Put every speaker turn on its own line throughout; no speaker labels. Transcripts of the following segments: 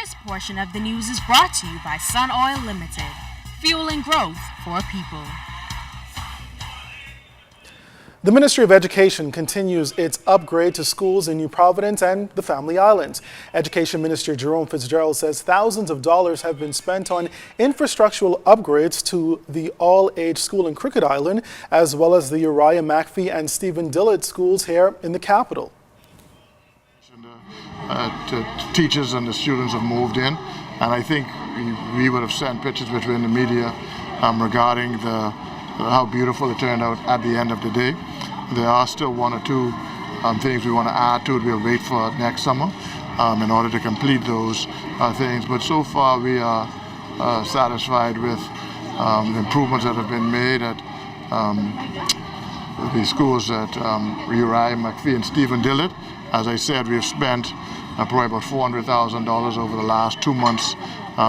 This portion of the news is brought to you by Sun Oil Limited, fueling growth for people.
The Ministry of Education continues its upgrade to schools in New Providence and the Family Islands. Education Minister Jerome Fitzgerald says thousands of dollars have been spent on infrastructural upgrades to the all-age school in Crooked Island, as well as the Uriah McPhee and Stephen Dillard schools here in the capital.
To teachers and the students have moved in, and I think we would have sent pictures which were in the media regarding how beautiful it turned out at the end of the day. There are still one or two things we want to add to it. We'll wait for next summer in order to complete those things. But so far we are satisfied with the improvements that have been made at the schools at Uriah McPhee and Stephen Dillard. As I said, we've spent probably about $400,000 over the last 2 months.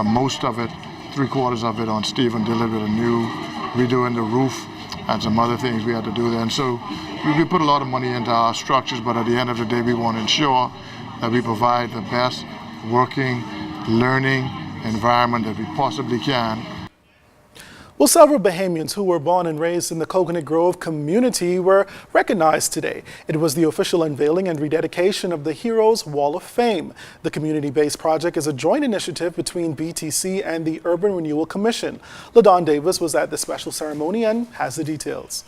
Most of it, 3/4 of it on Stephen Dillard with a new redoing the roof and some other things we had to do then. So we put a lot of money into our structures, but at the end of the day, we want to ensure that we provide the best working, learning environment that we possibly can.
Well, several Bahamians who were born and raised in the Coconut Grove community were recognized today. It was the official unveiling and rededication of the Heroes Wall of Fame. The community-based project is a joint initiative between BTC and the Urban Renewal Commission. LaDon Davis was at the special ceremony and has the details.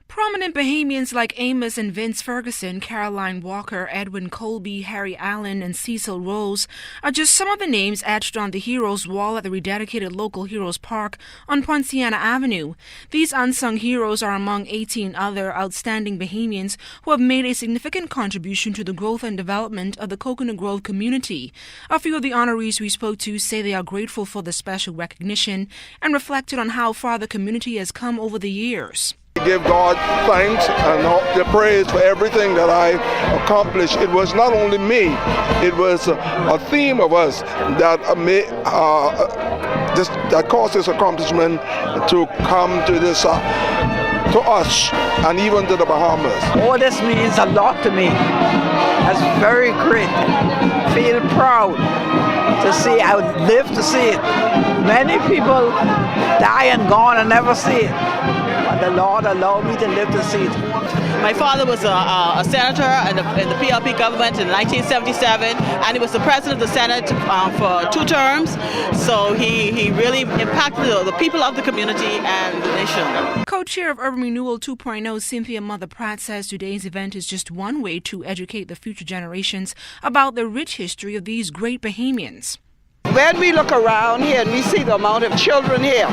Prominent Bahamians like Amos and Vince Ferguson, Caroline Walker, Edwin Colby, Harry Allen, and Cecil Rose are just some of the names etched on the Heroes Wall at the rededicated local Heroes Park on Poinciana Avenue. These unsung heroes are among 18 other outstanding Bahamians who have made a significant contribution to the growth and development of the Coconut Grove community. A few of the honorees we spoke to say they are grateful for the special recognition and reflected on how far the community has come over the years.
Give God thanks and the praise for everything that I accomplished. It was not only me, it was a theme of us that that caused this accomplishment to come to this to us and even to the Bahamas.
All this means a lot to me. That's very great. Feel proud to see. I would live to see it. Many people die and gone and never see it. But the Lord allowed me to live to see it.
My father was a senator in the PLP government in 1977, and he was the president of the Senate for 2 terms. So he really impacted the people of the community and the nation.
Co-chair of Urban Renewal 2.0, Cynthia Mother Pratt, says today's event is just one way to educate the future generations about the rich history of these great Bahamians.
When we look around here and we see the amount of children here,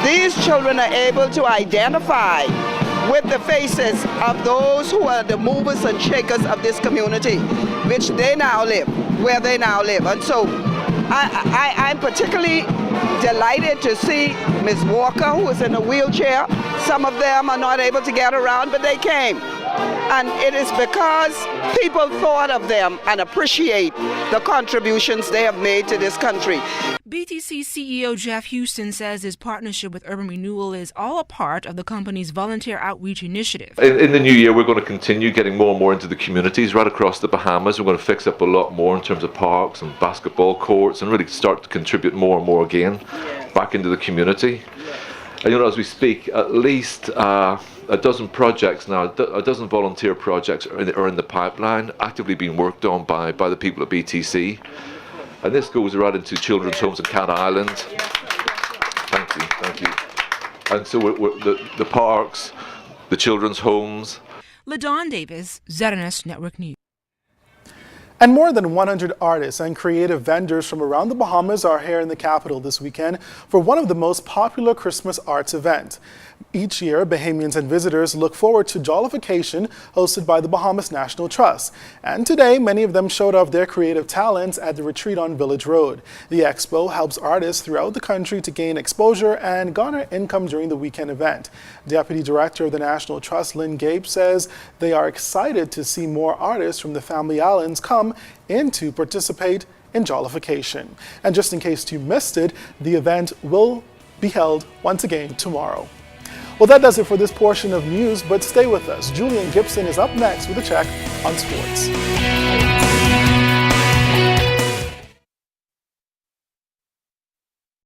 these children are able to identify with the faces of those who are the movers and shakers of this community, which they now live, where they now live. And so I'm particularly delighted to see Ms. Walker, who is in a wheelchair. Some of them are not able to get around, but they came. And it is because people thought of them and appreciate the contributions they have made to this country.
BTC CEO Jeff Houston says his partnership with Urban Renewal is all a part of the company's volunteer outreach initiative.
In the new year, we're going to continue getting more and more into the communities right across the Bahamas. We're going to fix up a lot more in terms of parks and basketball courts and really start to contribute more and more again back into the community. And as we speak, at least a dozen projects now, a dozen volunteer projects are in the pipeline, actively being worked on by the people at BTC. And this goes right into children's homes in Cat Island. Thank you. And so the parks, the children's homes.
LaDon Davis, ZNS Network News.
And more than 100 artists and creative vendors from around the Bahamas are here in the capital this weekend for one of the most popular Christmas arts events. Each year, Bahamians and visitors look forward to Jollification, hosted by the Bahamas National Trust. And today, many of them showed off their creative talents at the retreat on Village Road. The expo helps artists throughout the country to gain exposure and garner income during the weekend event. Deputy Director of the National Trust, Lynn Gabe, says they are excited to see more artists from the Family Islands come in to participate in Jollification. And just in case you missed it, the event will be held once again tomorrow. Well, that does it for this portion of news, but stay with us. Julian Gibson is up next with a check on sports.